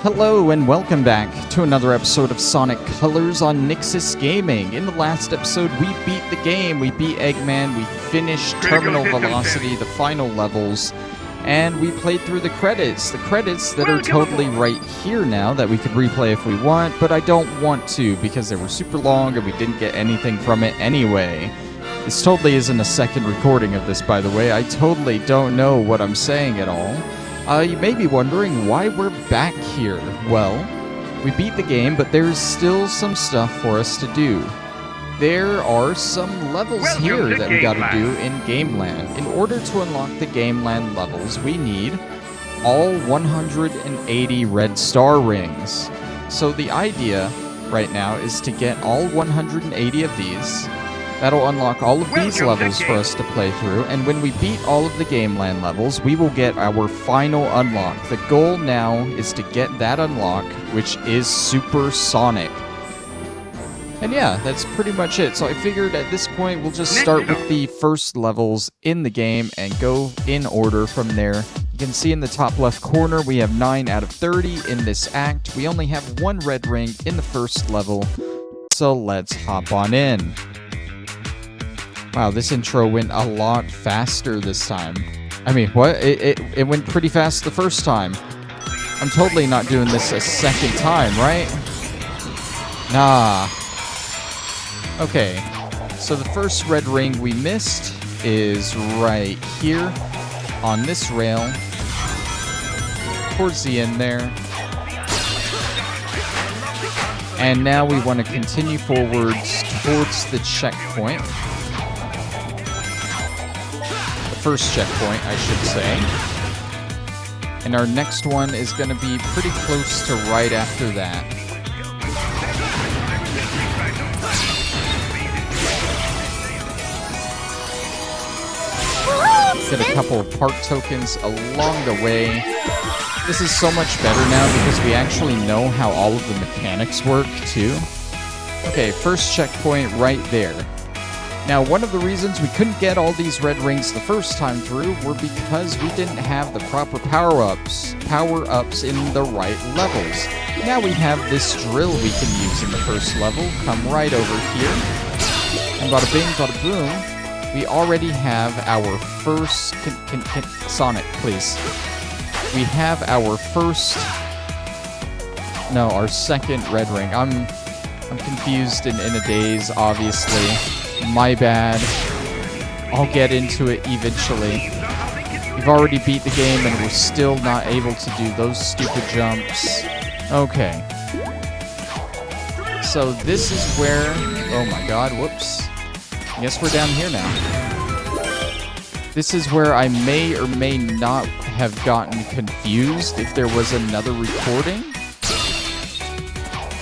Hello and welcome back to another episode of Sonic Colors on Nyxus Gaming. In the last episode, we beat the game, we beat Eggman, we finished Terminal Velocity, the final levels, and we played through the credits. The credits that are totally right here now that we could replay if we want, but I don't want to because they were super long and we didn't get anything from it anyway. This totally isn't a second recording of this, by the way. I totally don't know what I'm saying at all. You may be wondering why we're back here. Well, we beat the game, but there's still some stuff for us to do. There are some levels here that we gotta do in Gameland. In order to unlock the Gameland levels, we need all 180 red star rings. So the idea right now is to get all 180 of these. That'll unlock all of these levels for us to play through, and when we beat all of the Gameland levels, we will get our final unlock. The goal now is to get that unlock, which is Super Sonic. And yeah, that's pretty much it. So I figured at this point we'll just start with the first levels in the game and go in order from there. You can see in the top left corner we have 9 out of 30 in this act. We only have one red ring in the first level, so let's hop on in. Wow, this intro went a lot faster this time. I mean, what? It went pretty fast the first time. I'm totally not doing this a second time, right? Nah. Okay, so the first red ring we missed is right here on this rail, towards the end there. And now we want to continue forwards towards the checkpoint. First checkpoint, I should say. And our next one is going to be pretty close to right after that. Get a couple of park tokens along the way. This is so much better now because we actually know how all of the mechanics work too. Okay, first checkpoint right there. Now, one of the reasons we couldn't get all these red rings the first time through were because we didn't have the proper power-ups in the right levels. Now we have this drill we can use in the first level. Come right over here. And bada bing, bada boom. We already have our first... Sonic, please. We have our first... No, our second red ring. I'm confused in a daze, obviously. My bad. I'll get into it eventually. We've already beat the game and we're still not able to do those stupid jumps. Okay. So this is where... Oh my god, whoops. I guess we're down here now. This is where I may or may not have gotten confused if there was another recording.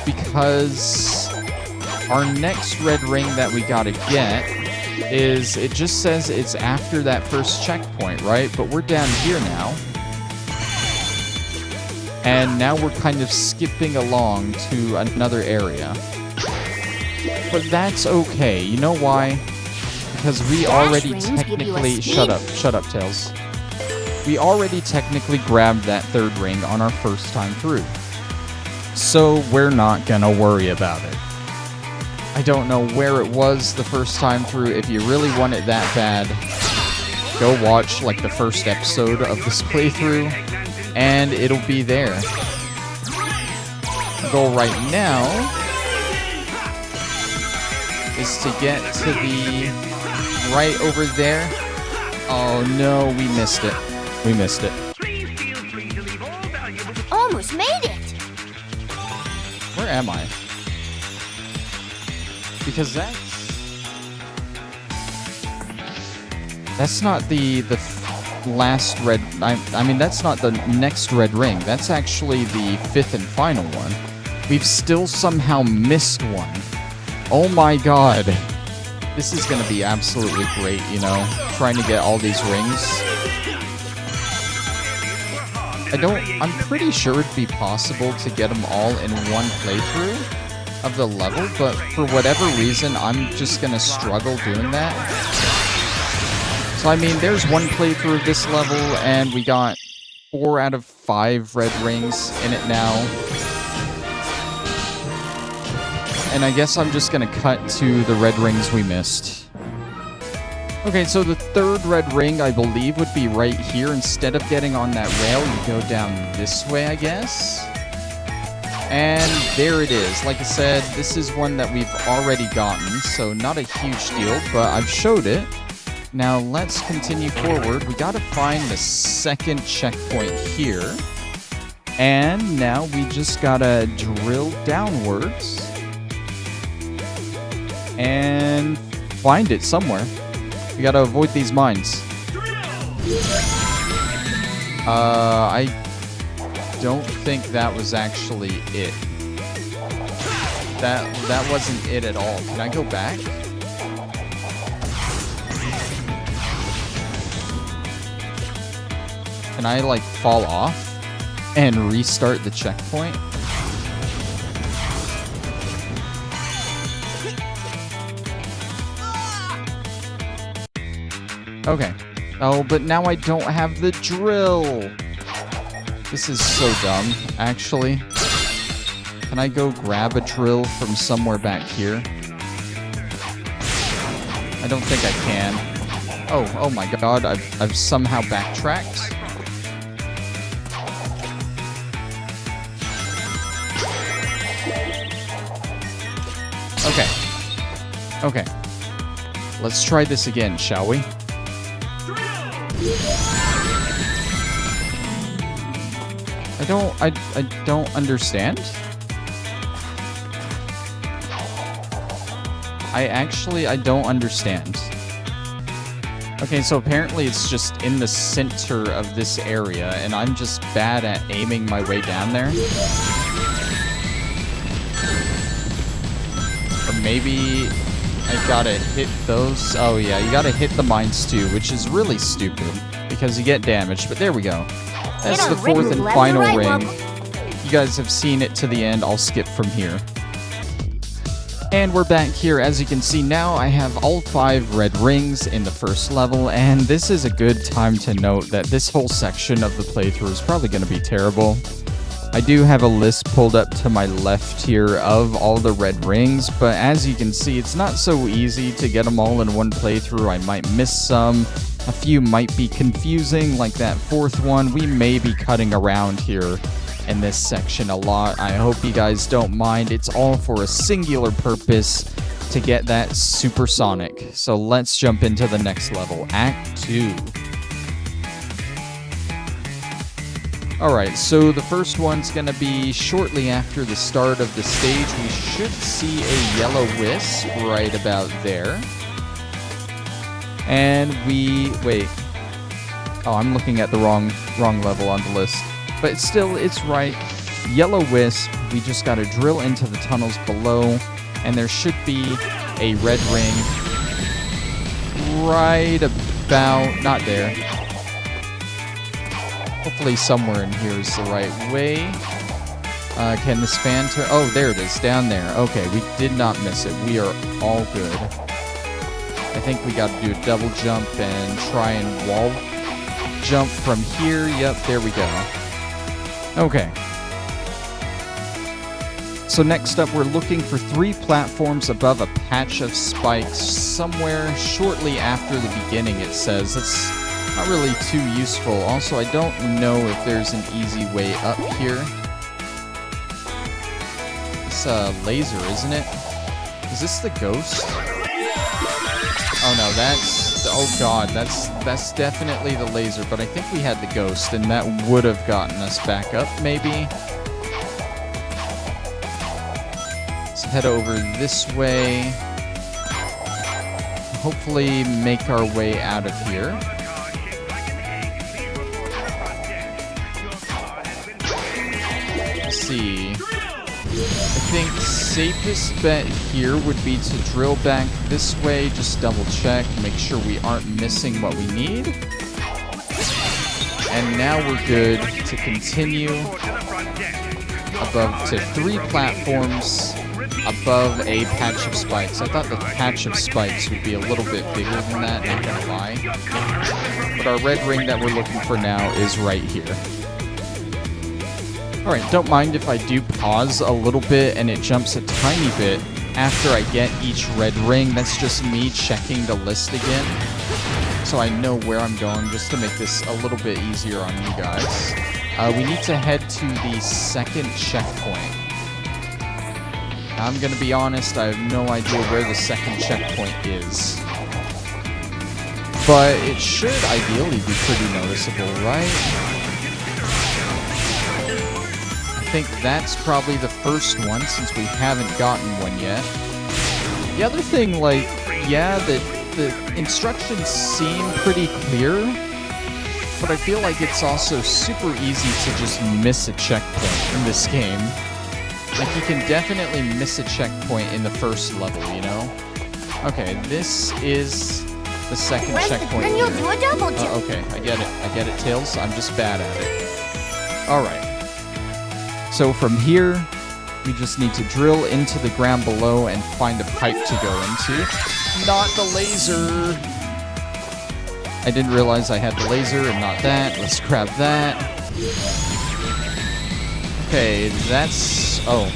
Because... our next red ring that we gotta get is, it just says it's after that first checkpoint, right? But we're down here now. And now we're kind of skipping along to another area. But that's okay. You know why? Because we already technically... Shut up, Tails. We already technically grabbed that third ring on our first time through. So we're not gonna worry about it. I don't know where it was the first time through. If you really want it that bad, go watch like the first episode of this playthrough, and it'll be there. The goal right now is to get to the right over there. Oh no, we missed it. We missed it. Almost made it. Where am I? Because that's not the last red... I mean, that's not the next red ring. That's actually the fifth and final one. We've still somehow missed one. Oh my god. This is going to be absolutely great, you know, trying to get all these rings. I'm pretty sure it'd be possible to get them all in one playthrough of the level, but for whatever reason, I'm just gonna struggle doing that. So I mean, there's one playthrough of this level, and we got 4 out of 5 red rings in it now. And I guess I'm just going to cut to the red rings we missed. Okay, so the third red ring, I believe, would be right here. Instead of getting on that rail, you go down this way, I guess. And there it is. Like I said, this is one that we've already gotten, so not a huge deal, but I've showed it. Now, let's continue forward. We got to find the second checkpoint here. And now we just got to drill downwards and find it somewhere. We gotta avoid these mines. I don't think that was actually it. That wasn't it at all. Can I go back? Can I, like, fall off and restart the checkpoint? Okay. Oh, but now I don't have the drill. This is so dumb, actually. Can I go grab a drill from somewhere back here? I don't think I can. Oh my god, I've somehow backtracked. Okay. Let's try this again, shall we? I don't understand. I don't understand. Okay, so apparently it's just in the center of this area, and I'm just bad at aiming my way down there. Or maybe I gotta hit those. Oh yeah, you gotta hit the mines too, which is really stupid because you get damaged, but there we go. That's the fourth and final ring. You guys have seen it to the end. I'll skip from here. And we're back here. As you can see now, I have all 5 red rings in the first level, and this is a good time to note that this whole section of the playthrough is probably going to be terrible. I do have a list pulled up to my left here of all the red rings, but as you can see, it's not so easy to get them all in one playthrough. I might miss some. A few might be confusing, like that 4th one. We may be cutting around here in this section a lot. I hope you guys don't mind. It's all for a singular purpose, to get that supersonic. So let's jump into the next level, Act 2. Alright, so the first one's going to be shortly after the start of the stage. We should see a yellow wisp right about there. And wait. Oh, I'm looking at the wrong level on the list. But still, it's right. Yellow wisp. We just got to drill into the tunnels below. And there should be a red ring right about... not there. Hopefully somewhere in here is the right way. Can this fan turn? Oh, there it is, down there. Okay, we did not miss it. We are all good. I think we got to do a double jump and try and wall jump from here. Yep, there we go. Okay. So next up, we're looking for 3 platforms above a patch of spikes somewhere shortly after the beginning, it says. It's not really too useful. Also, I don't know if there's an easy way up here. It's a laser, isn't it? Is this the ghost? Oh no, that's... oh god, that's definitely the laser, but I think we had the ghost, and that would have gotten us back up, maybe. Let's head over this way. Hopefully make our way out of here. Let's see. I think safest bet here would be to drill back this way, just double check, make sure we aren't missing what we need. And now we're good to continue above to 3 platforms above a patch of spikes. I thought the patch of spikes would be a little bit bigger than that, not gonna lie. But our red ring that we're looking for now is right here. Alright, don't mind if I do pause a little bit and it jumps a tiny bit after I get each red ring. That's just me checking the list again, so I know where I'm going, just to make this a little bit easier on you guys. We need to head to the second checkpoint. I'm gonna be honest, I have no idea where the second checkpoint is. But it should ideally be pretty noticeable, right? I think that's probably the first one, since we haven't gotten one yet. The other thing, like, yeah, the instructions seem pretty clear, but I feel like it's also super easy to just miss a checkpoint in this game. Like, you can definitely miss a checkpoint in the first level, you know? Okay, this is the second checkpoint Then you'll do a double jump. okay, I get it, Tails. I'm just bad at it. Alright. So from here, we just need to drill into the ground below and find a pipe to go into. Not the laser! I didn't realize I had the laser and not that. Let's grab that. Okay, that's... Oh.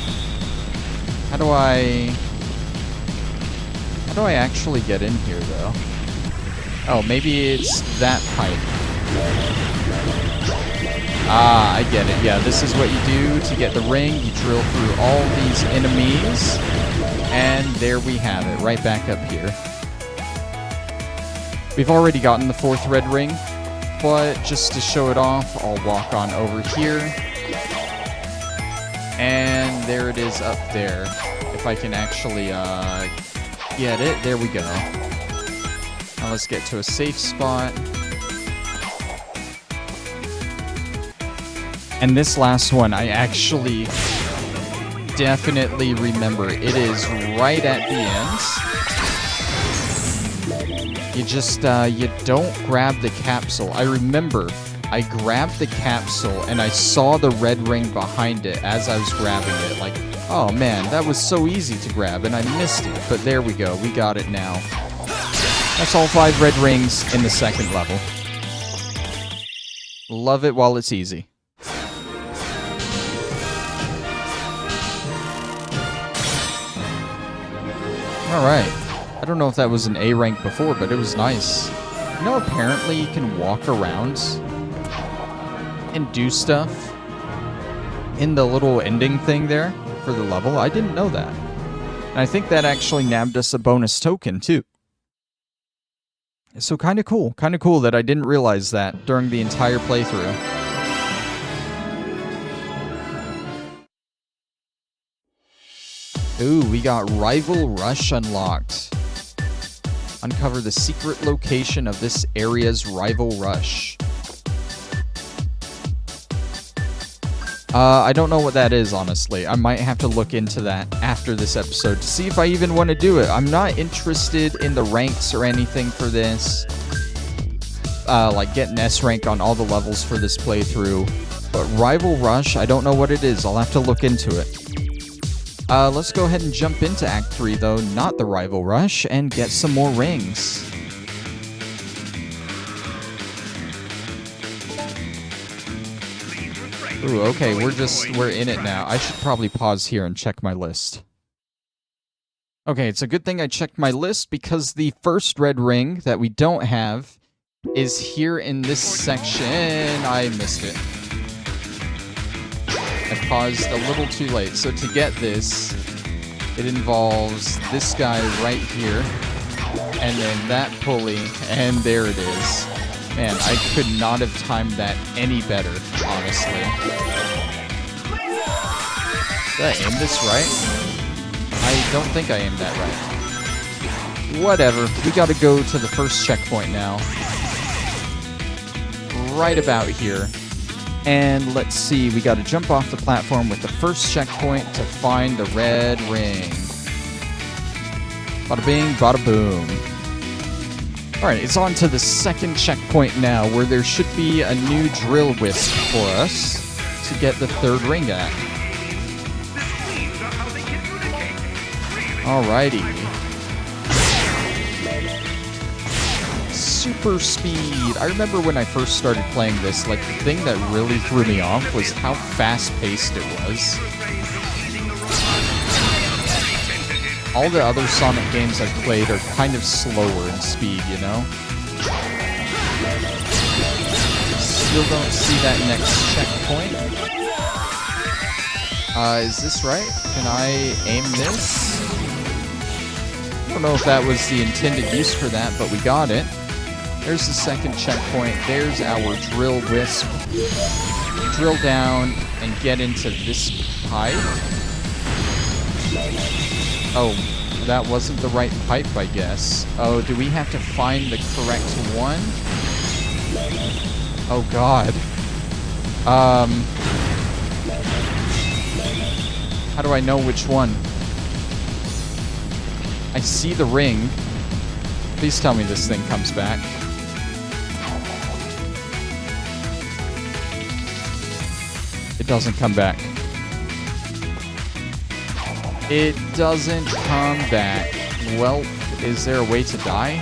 How do I actually get in here, though? Oh, maybe it's that pipe. Ah, I get it. Yeah, this is what you do to get the ring. You drill through all these enemies. And there we have it, right back up here. We've already gotten the fourth red ring, but just to show it off, I'll walk on over here. And there it is up there. If I can actually get it. There we go. Now let's get to a safe spot. And this last one, I actually definitely remember. It is right at the end. You just, you don't grab the capsule. I remember I grabbed the capsule and I saw the red ring behind it as I was grabbing it. Like, oh man, that was so easy to grab and I missed it. But there we go, we got it now. That's all 5 red rings in the second level. Love it while it's easy. Alright. I don't know if that was an A rank before, but it was nice. You know, apparently you can walk around and do stuff in the little ending thing there for the level. I didn't know that. And I think that actually nabbed us a bonus token, too. So kind of cool. Kind of cool that I didn't realize that during the entire playthrough. Ooh, we got Rival Rush unlocked. Uncover the secret location of this area's Rival Rush. I don't know what that is, honestly. I might have to look into that after this episode to see if I even want to do it. I'm not interested in the ranks or anything for this. Like getting S rank on all the levels for this playthrough. But Rival Rush, I don't know what it is. I'll have to look into it. Let's go ahead and jump into Act 3, though, not the Rival Rush, and get some more rings. Ooh, okay, we're in it now. I should probably pause here and check my list. Okay, it's a good thing I checked my list because the first red ring that we don't have is here in this section. I missed it. I paused a little too late. So to get this, it involves this guy right here, and then that pulley, and there it is. Man, I could not have timed that any better, honestly. Did I aim this right? I don't think I aimed that right. Whatever. We gotta go to the first checkpoint now. Right about here. And let's see, we gotta jump off the platform with the first checkpoint to find the red ring. Bada bing, bada boom. Alright, it's on to the second checkpoint now, where there should be a new drill wisp for us to get the third ring at. Alrighty. super speed. I remember when I first started playing this, like, the thing that really threw me off was how fast-paced it was. All the other Sonic games I've played are kind of slower in speed, you know? Still don't see that next checkpoint. Is this right? Can I aim this? I don't know if that was the intended use for that, but we got it. There's the second checkpoint. There's our drill wisp. Drill down and get into this pipe. Oh, that wasn't the right pipe, I guess. Oh, do we have to find the correct one? Oh, God. How do I know which one? I see the ring. Please tell me this thing comes back. It doesn't come back. It doesn't come back. Well, is there a way to die?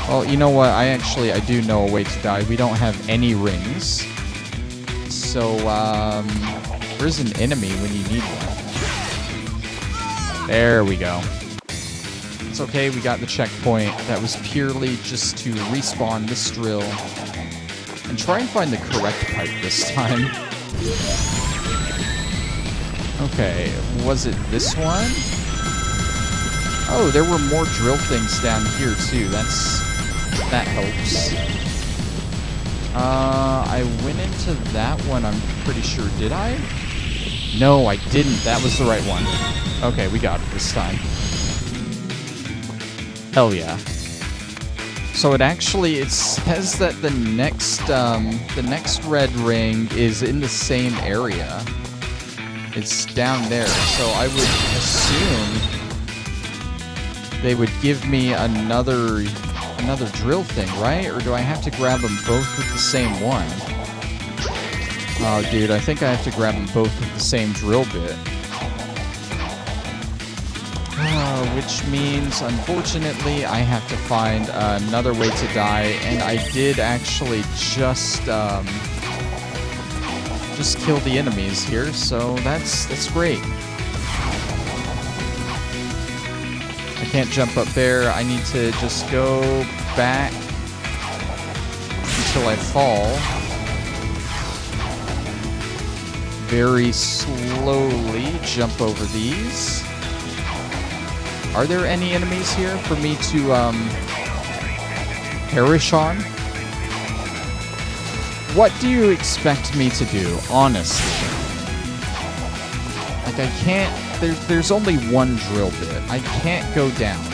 Well, you know what? I do know a way to die. We don't have any rings. So, where's an enemy when you need one? There we go. It's okay, we got the checkpoint. That was purely just to respawn this drill. And try and find the correct pipe this time. Okay, was it this one? Oh, there were more drill things down here too. That helps. I went into that one, I'm pretty sure. Did I? No, I didn't. That was the right one. Okay, we got it this time. Hell yeah. So it says that the next red ring is in the same area. It's down there. So I would assume they would give me another drill thing, right? Or do I have to grab them both with the same one? Oh, dude, I think I have to grab them both with the same drill bit. Which means, unfortunately, I have to find another way to die, and I did actually just kill the enemies here, so that's great. I can't jump up there. I need to just go back until I fall. Very slowly jump over these. Are there any enemies here for me to perish on? What do you expect me to do, honestly? Like, I can't... There's only one drill bit. I can't go down.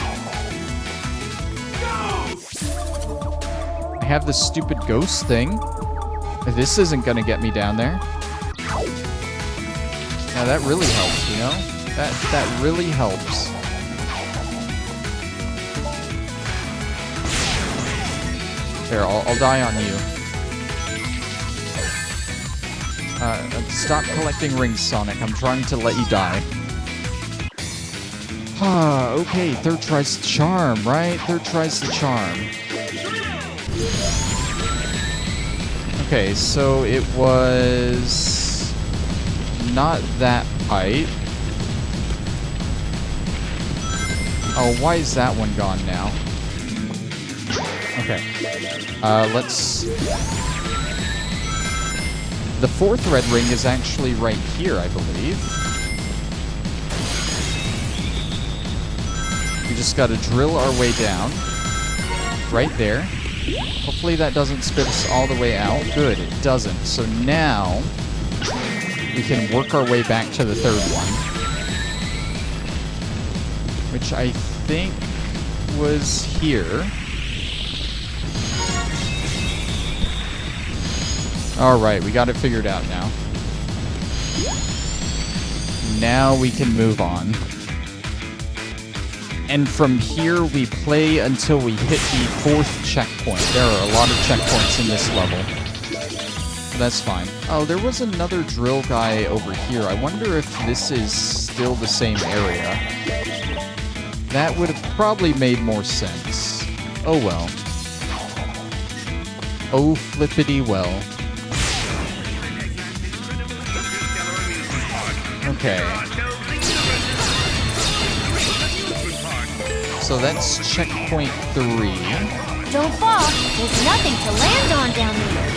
I have this stupid ghost thing. This isn't gonna get me down there. Now that really helps, you know? That really helps. Here, I'll die on you. Stop collecting rings, Sonic. I'm trying to let you die. Okay, third tries the charm, right? Third tries the charm. Okay, so it was not that pipe. Oh, why is that one gone now? Okay. Let's... The fourth red ring is actually right here, I believe. We just gotta drill our way down. Right there. Hopefully that doesn't spit us all the way out. Good, it doesn't. So now, we can work our way back to the third one. Which I think was here. Alright, we got it figured out now. Now we can move on. And from here, we play until we hit the fourth checkpoint. There are a lot of checkpoints in this level. That's fine. Oh, there was another drill guy over here. I wonder if this is still the same area. That would have probably made more sense. Oh well. Oh, flippity well. Okay. So that's checkpoint 3. Don't fall. There's nothing to land on down there.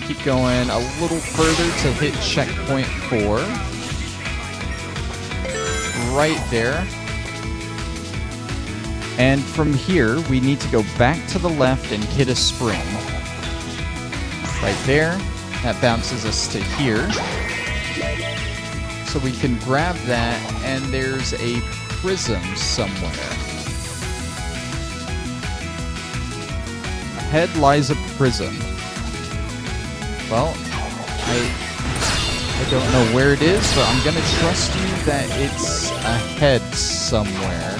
Keep going a little further to hit checkpoint 4. Right there. And from here, we need to go back to the left and hit a spring. Right there. That bounces us to here. So we can grab that, and there's a prism somewhere. Ahead lies a prism. Well, I don't know where it is, but I'm gonna trust you that it's ahead somewhere.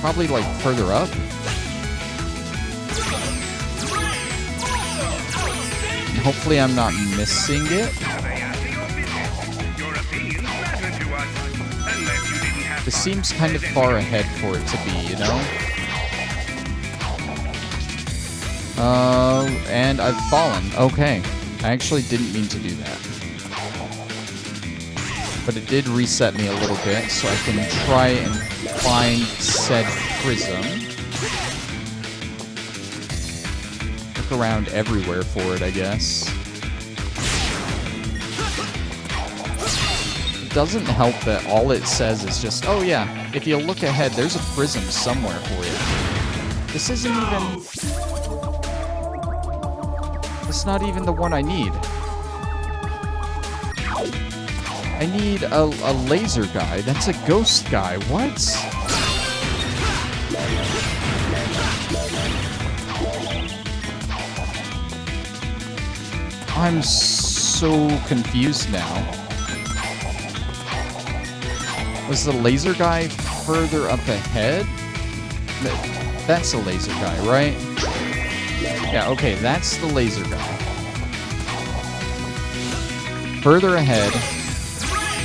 Probably like further up. Hopefully I'm not missing it. This seems kind of far ahead for it to be, you know? And I've fallen. Okay. I actually didn't mean to do that. But it did reset me a little bit, so I can try and find said prism. Look around everywhere for it, I guess. It doesn't help that all it says is just, oh yeah, if you look ahead, there's a prism somewhere for you. This isn't even... It's not even the one I need. I need a laser guy. That's a ghost guy. What? I'm so confused now. Was the laser guy further up ahead? That's a laser guy, right? Yeah, okay, that's the laser guy. Further ahead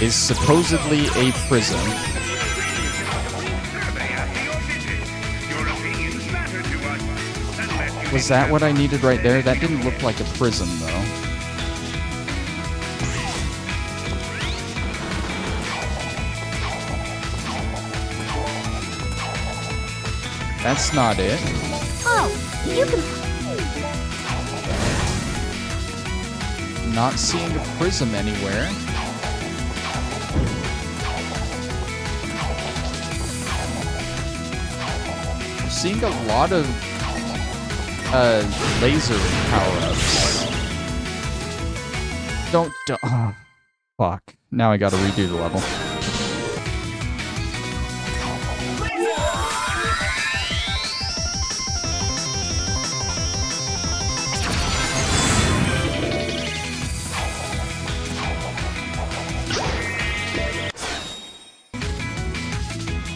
is supposedly a prism. Was that what I needed right there? That didn't look like a prism, though. That's not it. Oh, you can... Not seeing a prism anywhere. I'm seeing a lot of laser power-ups. Don't... Oh, fuck. Now I gotta redo the level.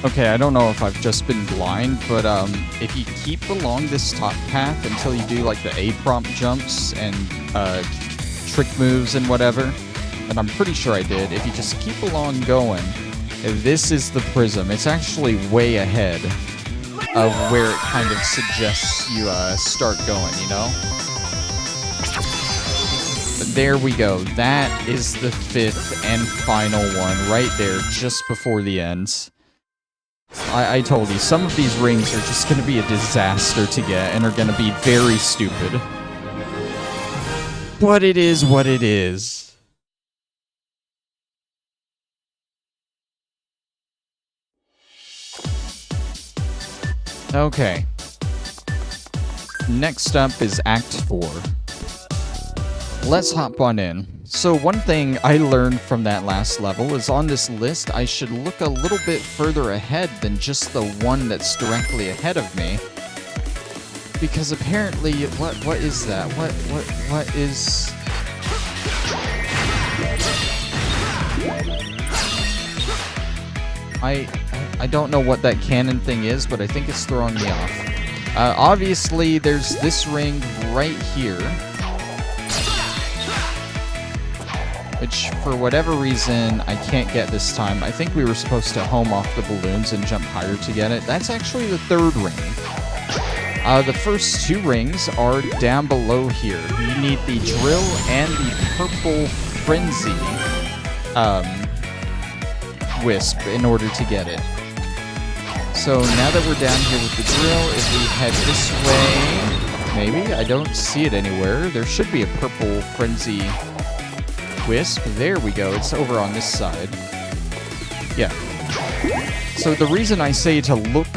Okay, I don't know if I've just been blind, but if you keep along this top path until you do like the A prompt jumps and trick moves and whatever, and I'm pretty sure I did, if you just keep along going, this is the prism. It's actually way ahead of where it kind of suggests you start going, you know? But there we go. That is the 5th and final one right there, just before the end. I told you, some of these rings are just going to be a disaster to get and are going to be very stupid. But it is what it is. Okay. Next up is Act 4. Let's hop on in. So one thing I learned from that last level is on this list, I should look a little bit further ahead than just the one that's directly ahead of me. Because apparently, what is that? What is... I don't know what that cannon thing is, but I think it's throwing me off. Obviously, there's this ring right here, which for whatever reason I can't get this time. I think we were supposed to home off the balloons and jump higher to get it. That's actually the third ring. The first two rings are down below here. You need the drill and the purple frenzy wisp in order to get it. So now that we're down here with the drill, if we head this way, maybe? I don't see it anywhere. There should be a purple frenzy wisp. There we go. It's over on this side. Yeah. So the reason I say to look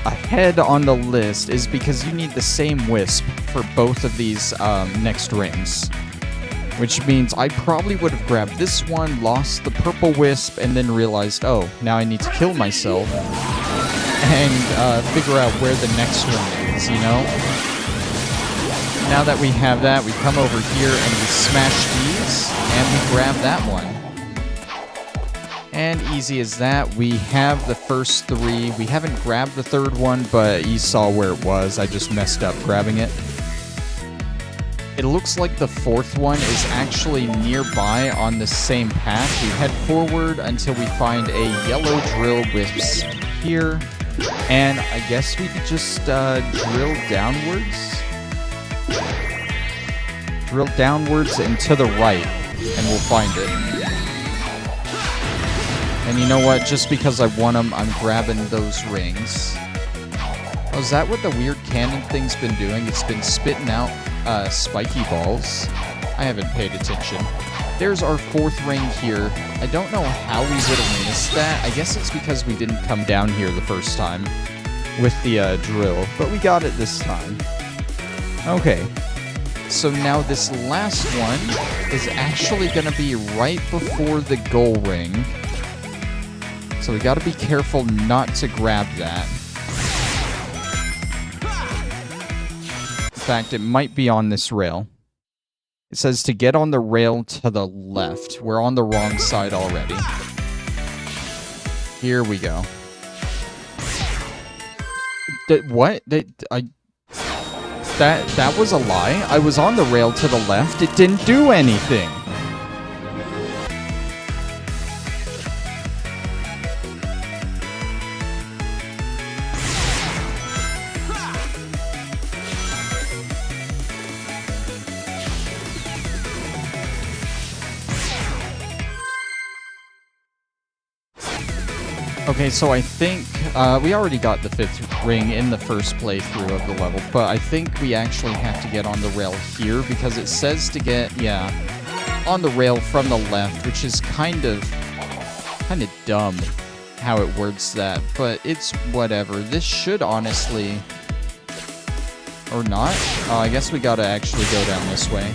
ahead on the list is because you need the same wisp for both of these next rings. Which means I probably would have grabbed this one, lost the purple wisp, and then realized, oh, now I need to kill myself and figure out where the next ring is, you know? Now that we have that, we come over here and we smash these, and we grab that one. And easy as that, we have the first three. We haven't grabbed the third one, but you saw where it was. I just messed up grabbing it. It looks like the fourth one is actually nearby on the same path. We head forward until we find a yellow drill wisp here. And I guess we could just drill downwards. Drill downwards and to the right, and we'll find it. And you know what? Just because I want them, I'm grabbing those rings. Oh, is that what the weird cannon thing's been doing? It's been spitting out spiky balls. I haven't paid attention. There's our fourth ring here. I don't know how we would have missed that. I guess it's because we didn't come down here the first time with the drill, but we got it this time. Okay. So now this last one is actually going to be right before the goal ring. So we got to be careful not to grab that. In fact, it might be on this rail. It says to get on the rail to the left. We're on the wrong side already. Here we go. What? That was a lie. I was on the rail to the left. It didn't do anything. Okay, so I think we already got the fifth ring in the first playthrough of the level, but I think we actually have to get on the rail here because it says to get, yeah, on the rail from the left, which is kind of dumb how it words that, but it's whatever. This should honestly, or not. I guess we gotta actually go down this way.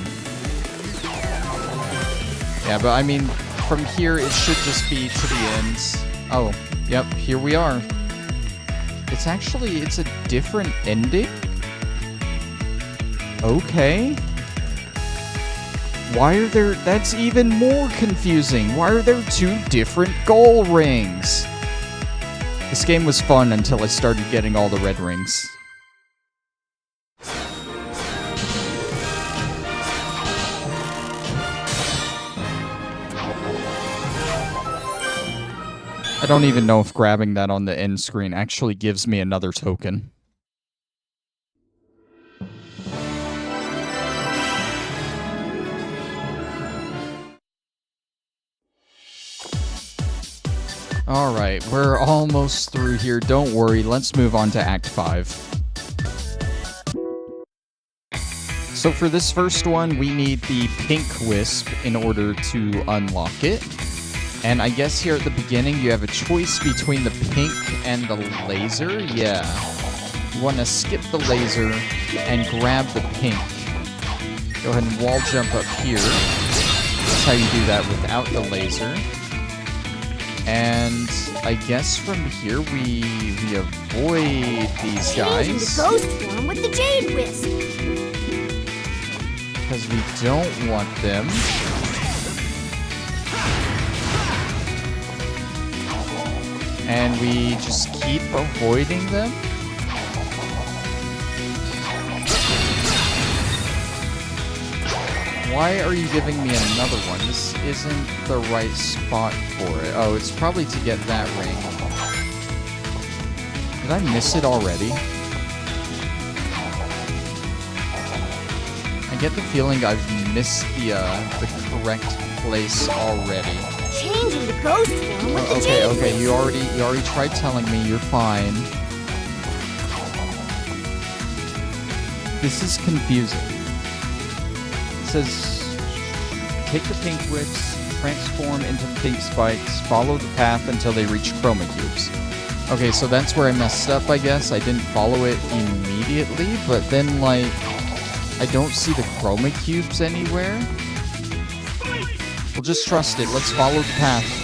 Yeah, but I mean, from here it should just be to the ends. Oh, yep, here we are. It's a different ending? Okay. Why are there, that's even more confusing. Why are there two different goal rings? This game was fun until I started getting all the red rings. I don't even know if grabbing that on the end screen actually gives me another token. Alright, we're almost through here. Don't worry, let's move on to Act 5. So for this first one, we need the pink wisp in order to unlock it. And I guess here at the beginning, you have a choice between the pink and the laser. Yeah. You want to skip the laser and grab the pink. Go ahead and wall jump up here. That's how you do that without the laser. And I guess from here, we avoid these guys. Using the ghost form with the jade wisp. Because we don't want them. And we just keep avoiding them. Why are you giving me another one? This isn't the right spot for it. Oh, it's probably to get that ring. Did I miss it already? I get the feeling I've missed the correct place already. Change into ghost form with the Okay, jade okay, ring. you already tried telling me you're fine. This is confusing. It says, take the pink whips, transform into pink spikes, follow the path until they reach chroma cubes. Okay, so that's where I messed up, I guess. I didn't follow it immediately, but then, like, I don't see the chroma cubes anywhere. We'll just trust it. Let's follow the path.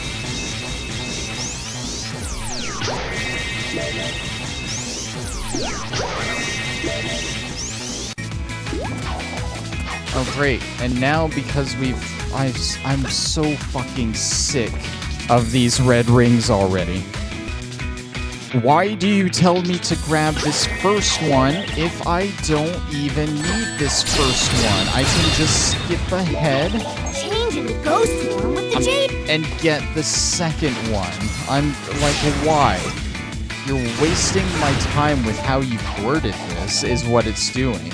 Oh, great. And now, because I'm so fucking sick of these red rings already. Why do you tell me to grab this first one if I don't even need this first one? I can just skip ahead Change into ghost form with the jade. and get the second one. I'm like, why? You're wasting my time with how you worded this, is what it's doing.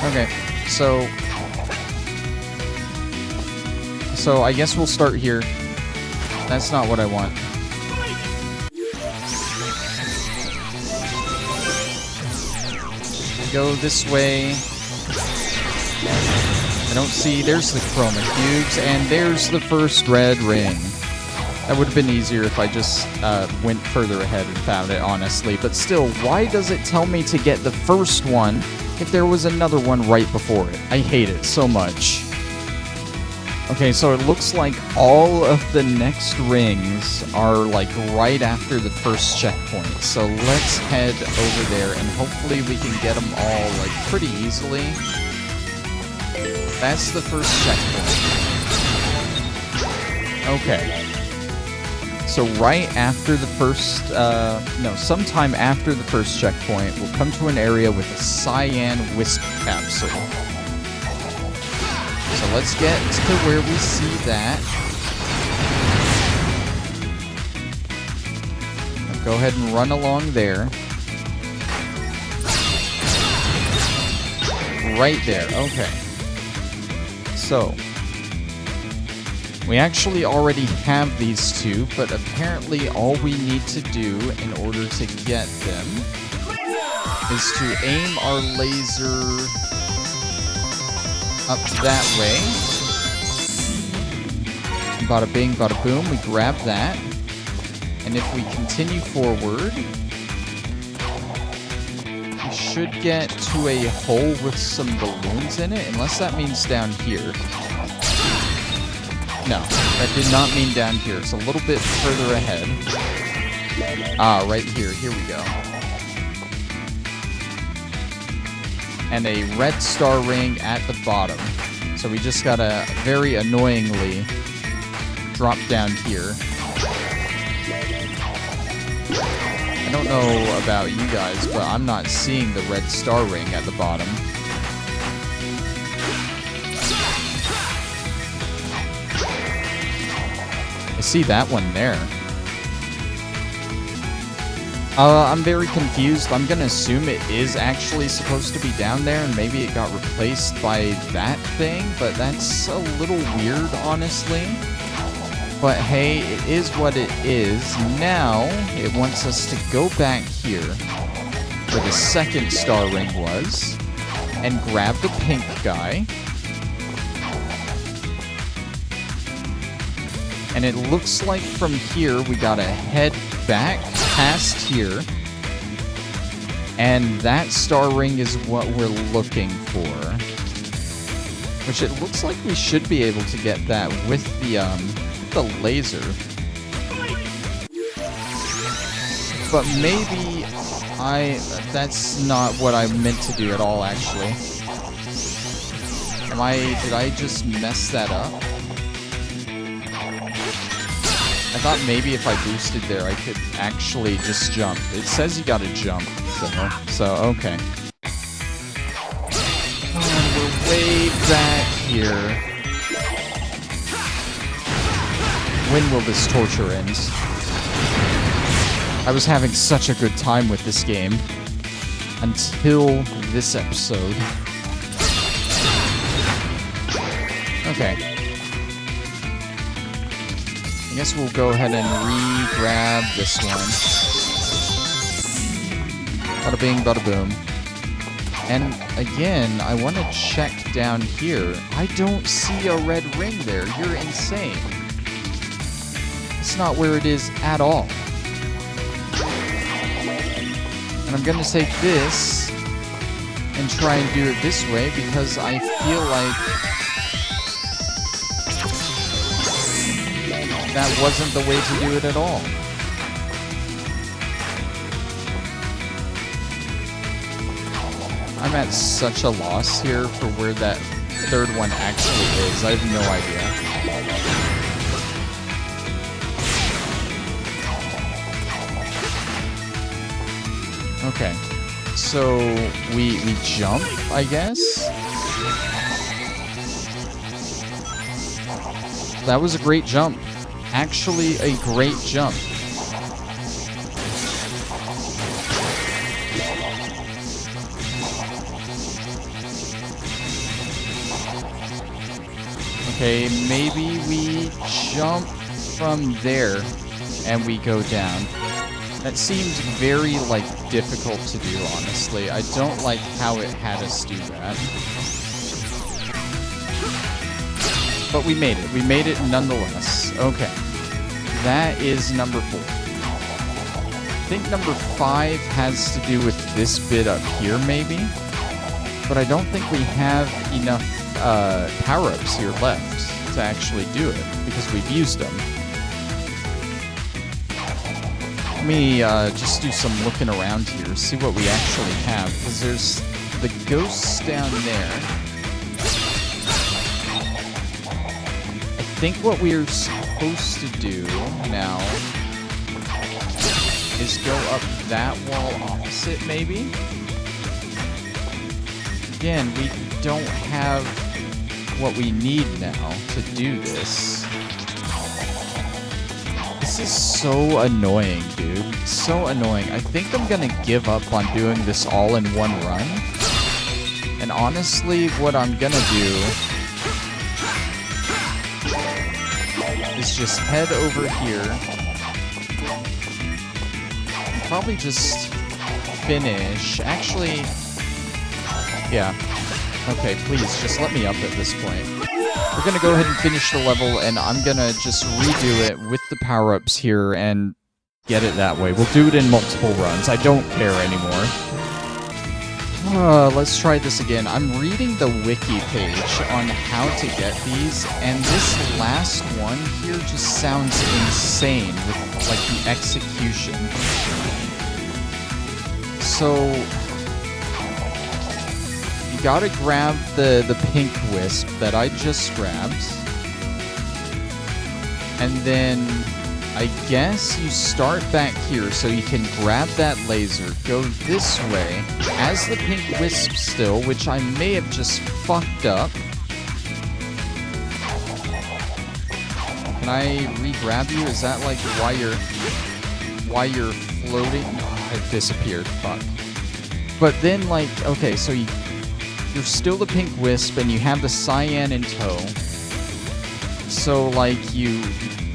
Okay, so I guess we'll start here. That's not what I want. Go this way. I don't see. There's the chroma cubes, and there's the first red ring. That would have been easier if I just went further ahead and found it, honestly. But still, why does it tell me to get the first one if there was another one right before it? I hate it so much. Okay, so it looks like all of the next rings are like right after the first checkpoint. So let's head over there and hopefully we can get them all like pretty easily. That's the first checkpoint. Okay. So right after the first, sometime after the first checkpoint, we'll come to an area with a cyan wisp capsule. So let's get to where we see that. Now go ahead and run along there. Right there, okay. So, we actually already have these two, but apparently all we need to do in order to get them is to aim our laser up that way. Bada bing, bada boom, we grab that. And if we continue forward, we should get to a hole with some balloons in it, unless that means down here. No, that did not mean down here. It's a little bit further ahead. Ah, right here. Here we go. And a red star ring at the bottom. So we just gotta very annoyingly drop down here. I don't know about you guys, but I'm not seeing the red star ring at the bottom. I see that one there. I'm very confused. I'm gonna assume it is actually supposed to be down there, and maybe it got replaced by that thing, but that's a little weird, honestly. But hey, it is what it is. Now, it wants us to go back here, where the second star ring was, and grab the pink guy. And it looks like from here, we gotta head back past here. And that star ring is what we're looking for. Which it looks like we should be able to get that with the laser. But maybe that's not what I meant to do at all, actually. Did I just mess that up? I thought maybe if I boosted there, I could actually just jump. It says you gotta jump, so okay. way back here. When will this torture end? I was having such a good time with this game until this episode. Okay. I guess we'll go ahead and re-grab this one. Bada bing, bada boom. And again, I want to check down here. I don't see a red ring there. You're insane. It's not where it is at all. And I'm going to take this and try and do it this way because I feel like that wasn't the way to do it at all. I'm at such a loss here for where that third one actually is. I have no idea. Okay, so we jump, I guess? That was a great jump. Actually, a great jump. Okay, maybe we jump from there and we go down. That seems very, difficult to do, honestly. I don't like how it had us do that. But we made it. We made it nonetheless. Okay. That is number 4. I think number 5 has to do with this bit up here, maybe? But I don't think we have enough power-ups here left to actually do it, because we've used them. Let me just do some looking around here, see what we actually have, because there's the ghosts down there. I think what we're supposed to do now is go up that wall opposite, maybe? Again, we don't have what we need now to do this. This is so annoying, dude. So annoying. I think I'm gonna give up on doing this all in one run. And honestly, what I'm gonna do is just head over here. And probably just finish. Actually, yeah. Okay, please, just let me up at this point. We're gonna go ahead and finish the level, and I'm gonna just redo it with the power-ups here and get it that way. We'll do it in multiple runs. I don't care anymore. Let's try this again. I'm reading the wiki page on how to get these, and this last one here just sounds insane with, the execution. So gotta grab the pink wisp that I just grabbed. And then I guess you start back here so you can grab that laser, go this way, as the pink wisp still, which I may have just fucked up. Can I re-grab you? Is that why you're floating? Oh, it disappeared, fuck. But then okay, so you're still the pink wisp, and you have the cyan in tow. So, you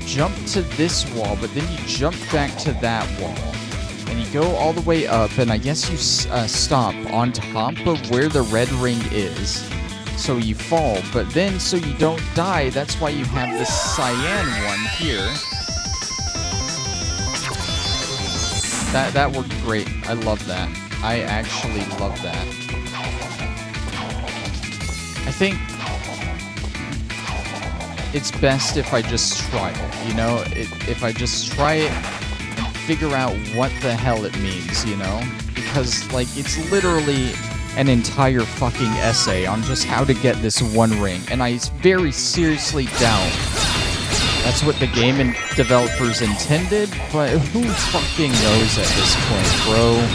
jump to this wall, but then you jump back to that wall. And you go all the way up, and I guess you stop on top of where the red ring is. So you fall, but then so you don't die, that's why you have this cyan one here. That worked great. I love that. I actually love that. I think it's best if I just try it, if I just try it and figure out what the hell it means, because, it's literally an entire fucking essay on just how to get this one ring, and I very seriously doubt that's what the game developers intended, but who fucking knows at this point, bro?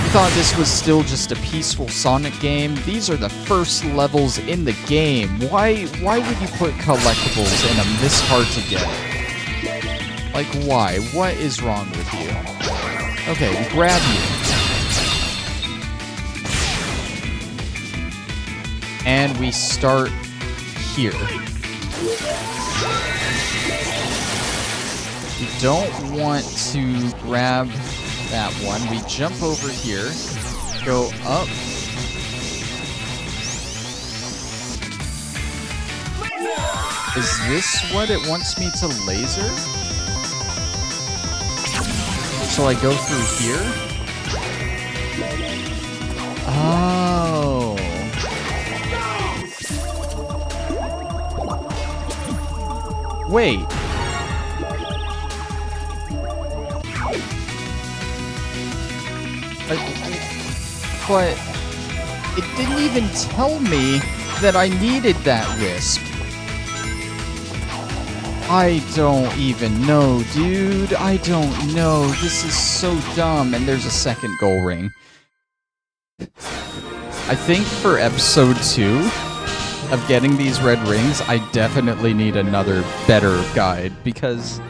thought this was still just a peaceful Sonic game. These are the first levels in the game. Why would you put collectibles in them this hard to get? Like, why? What is wrong with you? Okay, we grab you. And we start here. We don't want to grab that one. We jump over here, go up. Is this what it wants me to laser? So I go through here? Oh. Wait. But it didn't even tell me that I needed that wisp. I don't even know, dude. I don't know. This is so dumb. And there's a second goal ring. I think for episode 2 of getting these red rings, I definitely need another better guide because,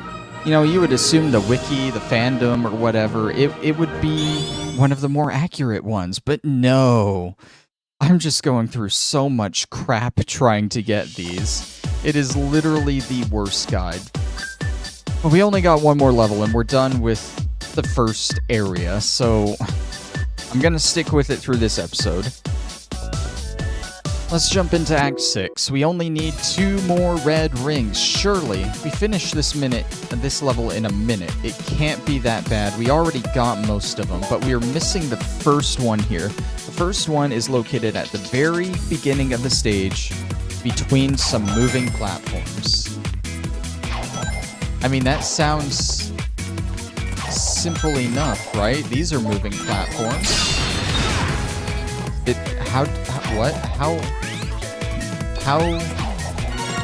you know, you would assume the wiki, the fandom, or whatever, it would be one of the more accurate ones, but no. I'm just going through so much crap trying to get these. It is literally the worst guide. But we only got one more level and we're done with the first area, so I'm gonna stick with it through this episode. Let's jump into Act 6. We only need 2 more red rings. Surely, we finish this level in a minute. It can't be that bad. We already got most of them, but we are missing the first one here. The first one is located at the very beginning of the stage, between some moving platforms. I mean, that sounds simple enough, right? These are moving platforms.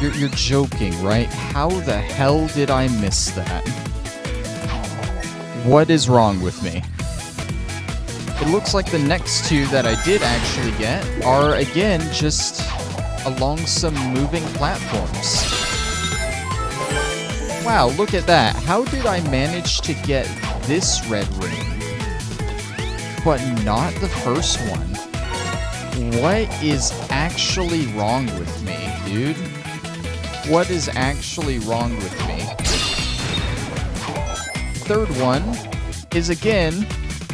You're joking, right? How the hell did I miss that? What is wrong with me? It looks like the next 2 that I did actually get are, again, just along some moving platforms. Wow, look at that. How did I manage to get this red ring, but not the first one? What is actually wrong with me, dude? What is actually wrong with me? Third one is, again,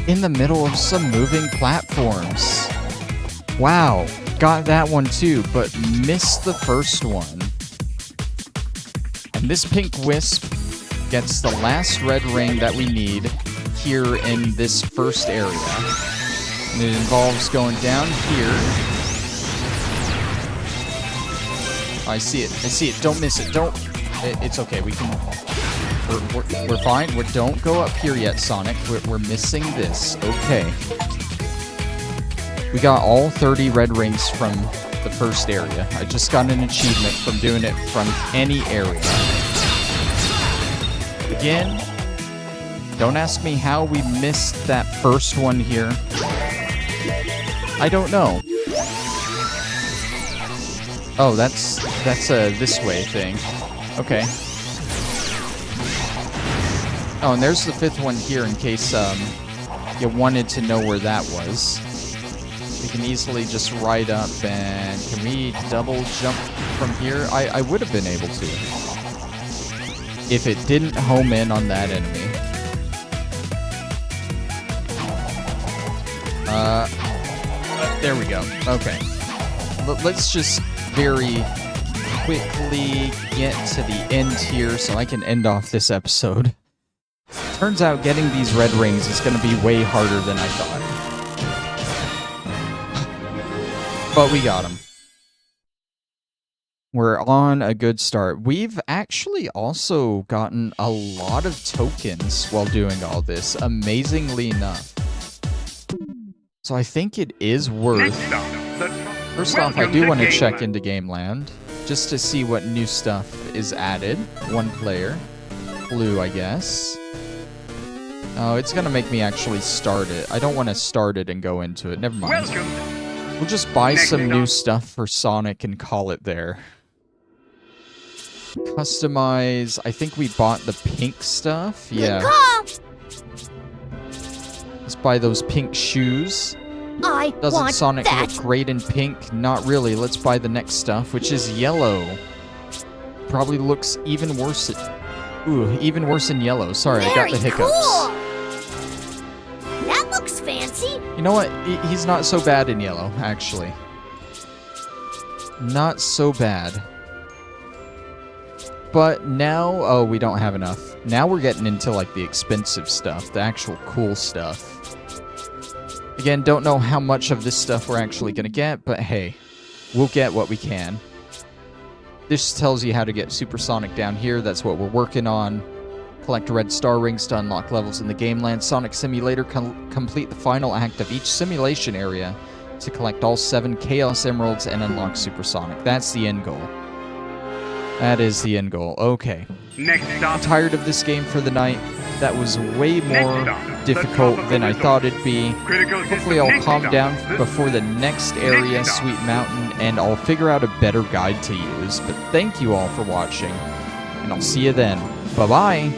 in the middle of some moving platforms. Wow, got that one too, but missed the first one. And this pink wisp gets the last red ring that we need here in this first area. And it involves going down here. I see it. I see it. Don't miss it. Don't. It's okay. We can. We're fine. Don't go up here yet, Sonic. We're missing this. Okay. We got all 30 red rings from the first area. I just got an achievement from doing it from any area. Again, don't ask me how we missed that first one here. I don't know. Oh, that's a this way thing. Okay. Oh, and there's the 5th one here in case you wanted to know where that was. We can easily just ride up and can we double jump from here? I would have been able to if it didn't home in on that enemy. There we go. Okay. Let's just very quickly get to the end here so I can end off this episode. Turns out getting these red rings is going to be way harder than I thought. But we got them. We're on a good start. We've actually also gotten a lot of tokens while doing all this, amazingly enough. So I think it is worth... First off, I do want to check into Gameland, just to see what new stuff is added. 1 player. Blue, I guess. Oh, it's gonna make me actually start it. I don't want to start it and go into it. Never mind. We'll just buy some new stuff for Sonic and call it there. Customize. I think we bought the pink stuff. Yeah. Let's buy those pink shoes. Doesn't Sonic look great in pink? Not really. Let's buy the next stuff, which is yellow. Probably looks even worse. Ooh, even worse in yellow. Sorry, I got the hiccups. Cool. That looks fancy. You know what? He's not so bad in yellow, actually. Not so bad. But now, oh, we don't have enough. Now we're getting into like the expensive stuff, the actual cool stuff. Again, don't know how much of this stuff we're actually going to get, but hey, we'll get what we can. This tells you how to get Supersonic down here. That's what we're working on. Collect red star rings to unlock levels in the game land. Sonic Simulator, complete the final act of each simulation area to collect all 7 Chaos Emeralds and unlock Supersonic. That's the end goal. That is the end goal. Okay. I'm tired of this game for the night. That was way more difficult than I thought it'd be. Hopefully I'll calm down before the next area, Sweet Mountain, and I'll figure out a better guide to use. But thank you all for watching, and I'll see you then. Bye-bye!